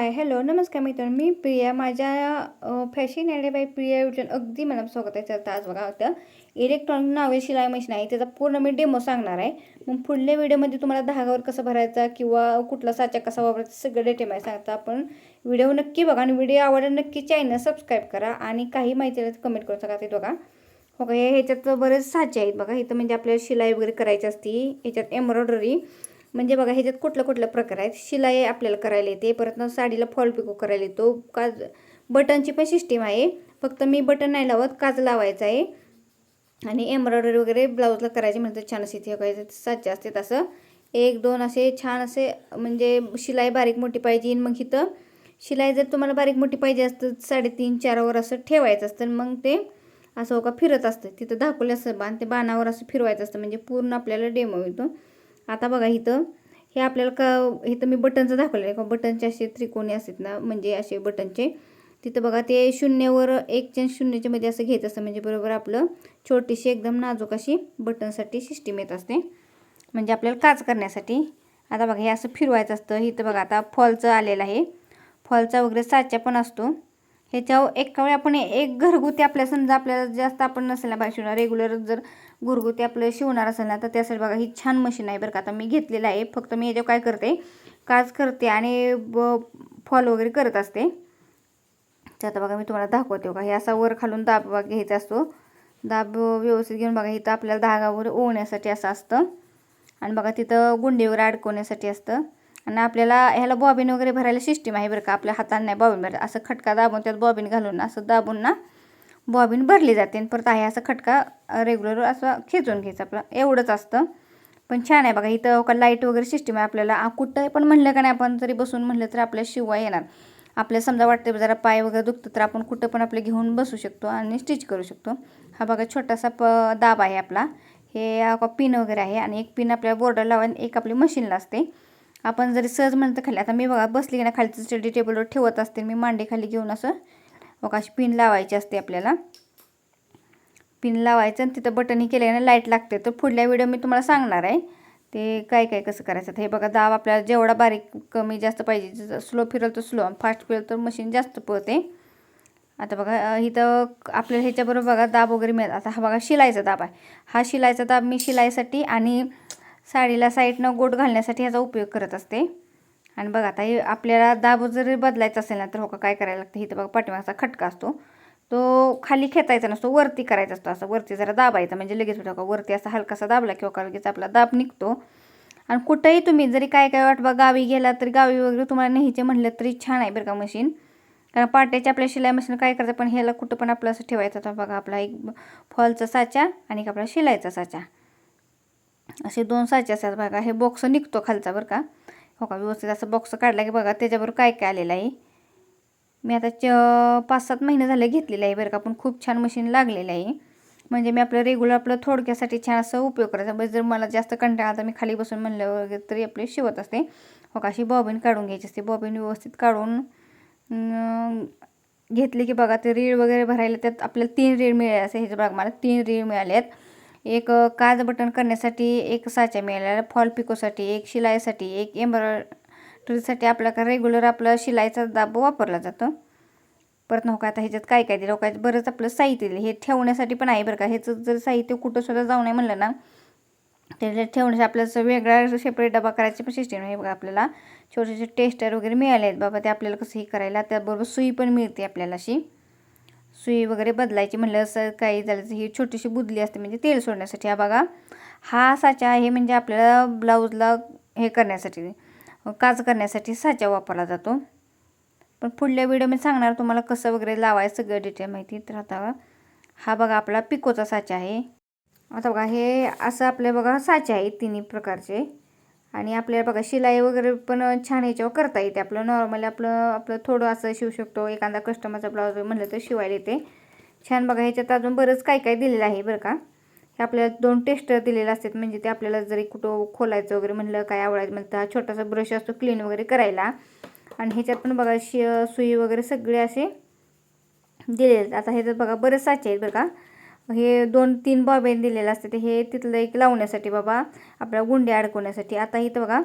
हाय, hello, नमस्कार मित्रांनो. मी प्रिया. माझ्या fashion ad by Priya YouTube अगदी मला स्वागत आहे. तर आज बघा होतं इलेक्ट्रॉनिक नावे शिलाई मशीन आहे. त्याचा पूर्ण मी डेमो सांगणार आहे. मग पुढल्या व्हिडिओमध्ये तुम्हाला धागावर कसं भरायचा किंवा कुठला साचा कसा वापरायचा सगळं डिटेल आहे सांगता. आपण व्हिडिओ नक्की बघा आणि व्हिडिओ आवडला नक्की चॅनल सबस्क्राईब करा आणि काही माहिती कमेंट करून सांगा. ते बघा हो का, ह्याच्यात बरेच साचे आहेत बघा. इथं म्हणजे आपल्याला शिलाई वगैरे करायची असती. ह्याच्यात एम्ब्रॉयडरी म्हणजे बघा ह्याच्यात कुठलं प्रकार आहेत. शिलाई आपल्याला करायला येते, परत साडीला फॉल पिको करायला येतो. काज बटनची पण सिस्टीम आहे, फक्त मी बटन नाही लावत, काज लावायचा आहे. आणि एम्ब्रॉयडरी वगैरे ब्लाऊजला करायची म्हणजे छान असे इथे साचे असते. तसं एक दोन असे छान असे म्हणजे शिलाई बारीक मोठी पाहिजे. मग इथं शिलाई जर तुम्हाला बारीक मोठी पाहिजे असतं 3.5-4 वर असं ठेवायचं असतं. मग ते असं हो का फिरत असतं. तिथं दाखवलं असतं बाण, ते बाणावर असं फिरवायचं असतं म्हणजे पूर्ण आपल्याला डेमो येतो. आता बघा इथं हे आपल्याला इथं मी बटनचं दाखवलं आहे का, बटनचे असे त्रिकोणी असतात ना, म्हणजे असे बटनचे. तिथं बघा ते 0वर 1च्या 0च्या मध्ये असं घ्यायचं असतं म्हणजे बरोबर आपलं छोटीशी एकदम नाजूक अशी बटनसाठी सिस्टीम येत असते म्हणजे आपल्याला काज करण्यासाठी. आता बघा हे असं फिरवायचं असतं. इथं बघा आता फॉलचं आलेलं आहे. फॉलचा वगैरे साचा पण असतो. ह्याच्यावर एका वेळी आपण एक घरगुती आपल्या समजा आपल्याला जास्त आपण नसेल ना बाहेर शिवणार, रेग्युलर जर घरगुती आपलं शिवणार असेल ना, तर त्यासाठी बघा ही छान मशीन आहे बरं का. आता मी घेतलेलं आहे. फक्त मी याच्यावर काय करते, काज करते आणि फॉल वगैरे करत असते. तर आता बघा मी तुम्हाला दाखवते बघा. हे असा वर खालून दाब घ्यायचा असतो. दाब व्यवस्थित घेऊन बघा इथं आपल्याला धागावर ओवण्यासाठी असं असतं. आणि बघा तिथं गुंडी वगैरे अडकवण्यासाठी असतं. आणि आपल्याला ह्याला बॉबिन वगैरे भरायला सिस्टीम आहे बरं का. आपल्या हाताने नाही बॉबिन भरायला, असं खटका दाबून त्यात बॉबिन घालून असं दाबून ना बॉबिन भरली जाते. आणि परत आहे असं खटका रेग्युलर असं खेचून घ्यायचं, आपलं एवढंच असतं. पण छान आहे बघा. इथं का लाईट वगैरे सिस्टीम आहे. आपल्याला कुठं पण म्हणलं का नाही, आपण जरी बसून म्हणलं तर आपल्या शिवाय येणार. आपल्याला समजा वाटतं जरा पाय वगैरे दुखतं तर आपण कुठं पण आपले घेऊन बसू शकतो आणि स्टिच करू शकतो. हा बघा छोटासा दाब आहे आपला. हे पिन वगैरे आहे आणि एक पिन आपल्या बोर्डर लावून एक आपली मशीनला असते. आपण जरी सहज म्हणतं खाली, आता मी बघा बसली की ना खालचं स्टडी टेबलवर ठेवत असते मी, मांडी खाली घेऊन असं बघा अशी पिन लावायची असते आपल्याला. पिन लावायचं आणि तिथं बटन ही केल्याने लाईट लागते. तर पुढल्या व्हिडिओ मी तुम्हाला सांगणार आहे ते काय कसं करायचं. हे बघा दाब आपल्याला जेवढा बारीक कमी जास्त पाहिजे, स्लो फिरल तर स्लो, फास्ट फिरल तर मशीन जास्त पळते. आता बघा इथं आपल्याला ह्याच्याबरोबर बघा दाब वगैरे मिळत. आता हा बघा शिलाईचा दाब आहे. हा शिलाईचा दाब मी शिलाईसाठी आणि साडीला साईडनं गोट घालण्यासाठी ह्याचा उपयोग करत असते. आणि बघा आता हे आपल्याला दाब जरी बदलायचा असेल ना, तर हो का काय करायला लागतं, इथं बघा पाठीमागचा खटका असतो तो खाली खेचायचा नसतो, वरती करायचा असतो. असं वरती जरा दाबायचा म्हणजे लगेच होतं का, वरती असा हलकासा दाबला किंवा का लगेच आपला दाब निघतो. आणि कुठंही तुम्ही जरी काय वाट बा गावी गेला तरी गावी वगैरे तुम्हाला न्यायचे म्हणलं तरी छान आहे बरं का मशीन. कारण पाट्याची आपल्या शिलाई मशीन काय करायचं, पण ह्याला कुठं पण आपलं असं ठेवायचं. तर बघा आपला एक फॉलचा साचा आणि एक आपला शिलाईचा साचा, असे 2 साचे असतात बघा. हे बॉक्स निघतो खालचा बरं का. हो का, व्यवस्थित असं बॉक्स काढला की बघा त्याच्याबरोबर काय आलेलं आहे. मी आता 5-7 महिने झाले घेतलेलं आहे बरं का. पण खूप छान मशीन लागलेलं आहे. म्हणजे मी आपलं रेग्युलर आपलं थोडक्यासाठी छान असं उपयोग करायचा. म्हणजे जर मला जास्त कंटाळा आता मी खाली बसून म्हणलं वगैरे तरी आपले शिवत असते. हो का, अशी बॉबिन काढून घ्यायची असते. बॉबिन व्यवस्थित काढून घेतली की बघा ते रीळ वगैरे भरायला त्यात आपल्याला 3 रीळ मिळाले असे. ह्याच्या बघा मला 3 रीळ मिळाले आहेत. एक काज बटन करण्यासाठी, एक साचा मिळालेला, फॉल पिकोसाठी, एक शिलाईसाठी, एक एम्ब्रॉयडरीसाठी. आपला रेग्युलर आपला शिलाईचा दाब वापरला जातो. परत नका आता ह्याच्यात काय दिलं काय, बरंच आपलं साहित्य दिलं. हे ठेवण्यासाठी पण आहे बरं का. ह्याचं जर साहित्य कुठं सुद्धा जाऊ नये म्हणलं ना, त्याला ठेवण्यासाठी आपल्याला वेगळा सेपरेट डबा करायची पण सिस्टीम आहे बघा. आपल्याला छोटे टेस्टर वगैरे मिळाले आहेत बाबा. ते आपल्याला कसं हे करायला, त्याबरोबर सुई पण मिळते आपल्याला. अशी सुई वगैरे बदलायची म्हणलं असं काही झालं ही छोटीशी बुदली असते म्हणजे तेल सोडण्यासाठी. हा बघा हा साचा आहे म्हणजे आपल्याला ब्लाऊजला हे करण्यासाठी, काज करण्यासाठी साचा वापरला जातो. पण पुढल्या व्हिडिओ मी सांगणार तुम्हाला कसं वगैरे लावायचं सगळं डिटेल माहिती. तर आता हा बघा आपला पिकोचा साचा आहे. आता बघा हे असं आपल्या बघा साचे आहेत 3 प्रकारचे. आणि आपल्याला बघा शिलाई वगैरे पण छान ह्याच्यावर करता येते. आपलं नॉर्मली आपलं थोडं असं शिवू शकतो. एखादा कस्टमरचा ब्लाऊज म्हणलं तर शिवायला येते छान. बघा ह्याच्यात अजून बरंच काय दिलेलं आहे बरं का. हे आपल्याला 2 टेस्टर दिलेले असतात म्हणजे ते आपल्याला जरी कुठं खोलायचं वगैरे म्हणलं, काय आवडायचं म्हणलं, हा छोटासा ब्रश असतो क्लीन वगैरे करायला. आणि ह्याच्यात पण बघा सुई वगैरे सगळे असे दिलेले. आता ह्याच्यात बघा बरेच साचे आहेत बरं का. हे 2-3 बॉबिन दिलेले असते. हे तिथलं एक लावण्यासाठी बाबा, आपल्या गुंड्या अडकवण्यासाठी. आता इथं बघा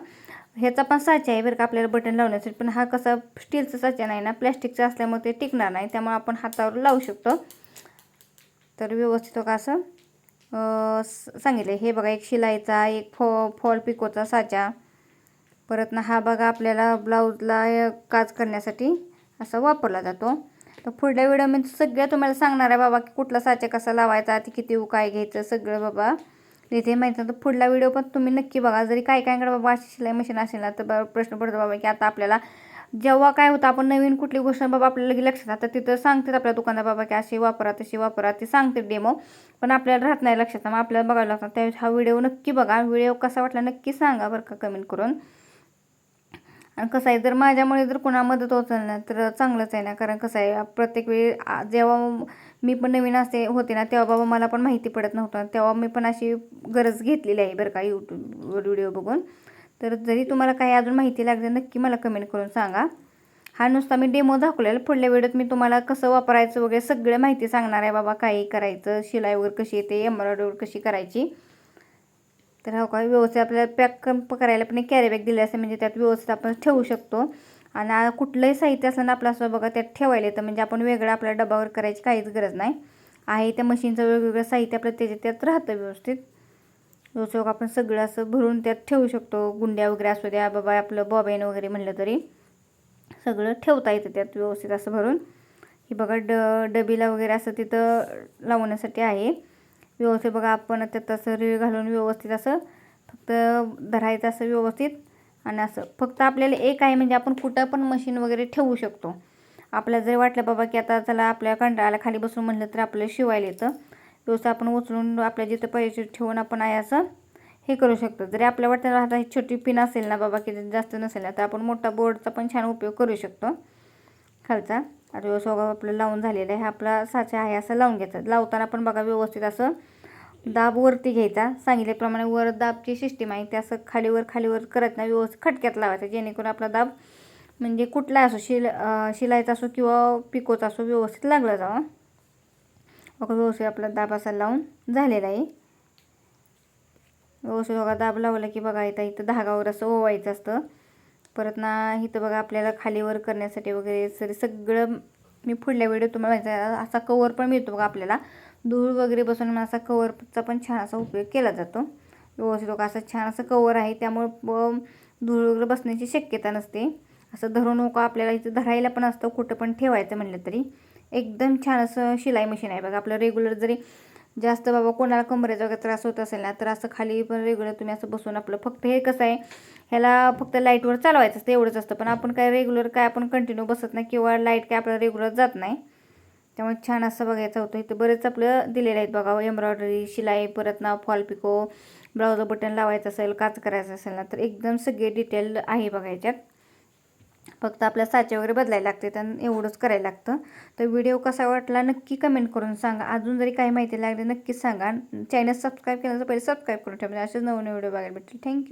ह्याचा पण साचा आहे बरं का आपल्याला बटन लावण्यासाठी, पण हा कसा स्टीलचा साचा नाही ना, प्लॅस्टिकचा असल्यामुळे ते टिकणार नाही, त्यामुळे आपण हातावर लावू शकतो. तर व्यवस्थित का असं सांगितलं. हे बघा एक शिलाईचा, एक फॉल पिकोचा साचा, परत ना हा बघा आपल्याला ब्लाऊजला काज करण्यासाठी असा वापरला जातो. तर पुढल्या व्हिडिओमध्ये सगळं तुम्हाला सांगणार आहे बाबा की कुठला साचा कसा लावायचा, ते किती काय घ्यायचं सगळं बाबा इथे माहिती नव्हतं. पुढला व्हिडिओ पण तुम्ही नक्की बघा. जरी काय बाबा अशी शिलाई मशीन असेल ना, तर प्रश्न पडतो बाबा की आता आपल्याला जेव्हा काय होतं आपण नवीन कुठली गोष्ट बाबा आपल्याला लगे लक्षात, आता तिथं सांगतात आपल्या दुकानात बाबा की अशी वापरा तशी वापरा, ते सांगते डेमो, पण आपल्याला राहत नाही लक्षात, मग आपल्याला बघायला लागतं. त्यावेळेस हा व्हिडिओ नक्की बघा. व्हिडिओ कसा वाटला नक्की सांगा बरं का कमेंट करून. आणि कसं आहे, जर माझ्यामुळे जर कोणा मदत होत ना तर चांगलंच आहे ना, कारण कसं आहे प्रत्येक वेळी जेव्हा मी पण नवीन असे होते ना, तेव्हा बाबा मला पण माहिती पडत नव्हतं, तेव्हा मी पण अशी गरज घेतलेली आहे बरं का यूट्यूबवर व्हिडिओ बघून. तर जरी तुम्हाला काही अजून माहिती लागली नक्की मला कमेंट करून सांगा. हा नुसता मी डेमो दाखवलेला, पुढल्या व्हिडिओत मी तुम्हाला कसं वापरायचं वगैरे सगळं माहिती सांगणार आहे बाबा, काही करायचं, शिलाई वगैरे कशी येते, एम्ब्रॉयडरी कशी करायची. तर हो का व्यवस्थित आपल्याला पॅक करायला पण एक कॅरी बॅग दिली असते, म्हणजे त्यात व्यवस्थित आपण ठेवू शकतो. आणि कुठलंही साहित्य असलं ना आपलं असं बघा त्यात ठेवायला येतं, म्हणजे आपण वेगळं आपल्या डब्यावर करायची काहीच गरज नाही आहे. त्या मशीनचं वेगवेगळं साहित्य आपलं त्यात राहतं व्यवस्थित. व्यवस्थित आपण सगळं असं भरून त्यात ठेवू शकतो. गुंड्या वगैरे असू द्या बाबा, आपलं बॉबेन वगैरे म्हणलं तरी सगळं ठेवता येतं त्यात व्यवस्थित असं भरून. हे बघा डबीला वगैरे असं तिथं लावण्यासाठी आहे. व्यवस्थित बघा आपण त्यात असं रीळ घालून व्यवस्थित असं फक्त धरायचं असं व्यवस्थित. आणि असं फक्त आपल्याला एक आहे, म्हणजे आपण कुठं पण मशीन वगैरे ठेवू शकतो. आपल्याला जरी वाटलं बाबा की आता चला आपल्या कंटाळाला खाली बसून म्हटलं तर आपल्याला शिवायला येतं. व्यवस्थित आपण उचलून आपल्या जिथं पाहिजे ठेवून आपण आहे असं हे करू शकतो. जरी आपल्या वाटतं आता ही छोटी पिन असेल ना बाबा की जास्त नसेल ना, तर आपण मोठा बोर्डचा पण छान उपयोग करू शकतो खालचा. आता व्यवस्थित आपलं लावून झालेलं आहे, आपला साचा आहे असं लावून घ्यायचं. लावताना पण बघा व्यवस्थित असं दाब वरती घ्यायचा, सांगितल्याप्रमाणे वर दाबची सिस्टीम आहे, ते असं खालीवर करत नाही, व्यवस्थित खटक्यात लावायचा, जेणेकरून आपला दाब म्हणजे कुठला असो शिलाईचा असो किंवा पिकोचा असो व्यवस्थित लागला जावा. बघा व्यवस्थित आपला दाब असा लावून झालेला आहे. व्यवस्थित बघा दाब लावला की बघा इथं धागावर असं ओवायचं असतं. परत ना इथं बघा आपल्याला खालीवर करण्यासाठी वगैरे सगळं मी पुढल्या व्हिडिओ तुम्हाला माहिती असा कवर पण मिळतो बघा आपल्याला. धूळ वगैरे बसून असा कवरचा पण छान असा उपयोग केला जातो. व्यवस्थित बघा असं छान असं कवर आहे, त्यामुळं धूळ वगैरे बसण्याची शक्यता नसते. असं धरून नका, आपल्याला इथं धरायला पण असतं, कुठं पण ठेवायचं म्हणलं तरी. एकदम छान असं शिलाई मशीन आहे बघा. आपलं रेग्युलर जरी जास्त बाबा कोणाला कमरेचा वगैरे त्रास होत असेल ना, तर असं खाली पण रेग्युलर तुम्ही असं बसून आपलं फक्त हे कसं आहे ह्याला फक्त लाईटवर चालवायचं असतं एवढंच असतं. पण आपण काय रेग्युलर काय आपण कंटिन्यू बसत नाही किंवा लाईट काय आपल्याला रेग्युलर जात नाही, त्यामुळे छान असं बघायचं होतं. इथं बरेच आपलं दिलेलं आहेत बघा, एम्ब्रॉयडरी, शिलाई, परत ना फॉल पिको, ब्लाऊज बटन लावायचं असेल, काच करायचं असेल ना, तर एकदम सगळे डिटेल आहे बघा याच्यात. फक्त आपल्या साचे वगैरे बदलायला लागते आणि एवढंच करायला लागतं. तर व्हिडिओ कसा वाटला नक्की कमेंट करून सांगा. अजून जरी काही माहिती लागली नक्कीच सांगा. चॅनल सबस्क्राईब केलं तर पहिले सबस्क्राईब करून ठेवा, म्हणजे असेच नवीन व्हिडिओ बघायला भेटतील. थँक्यू.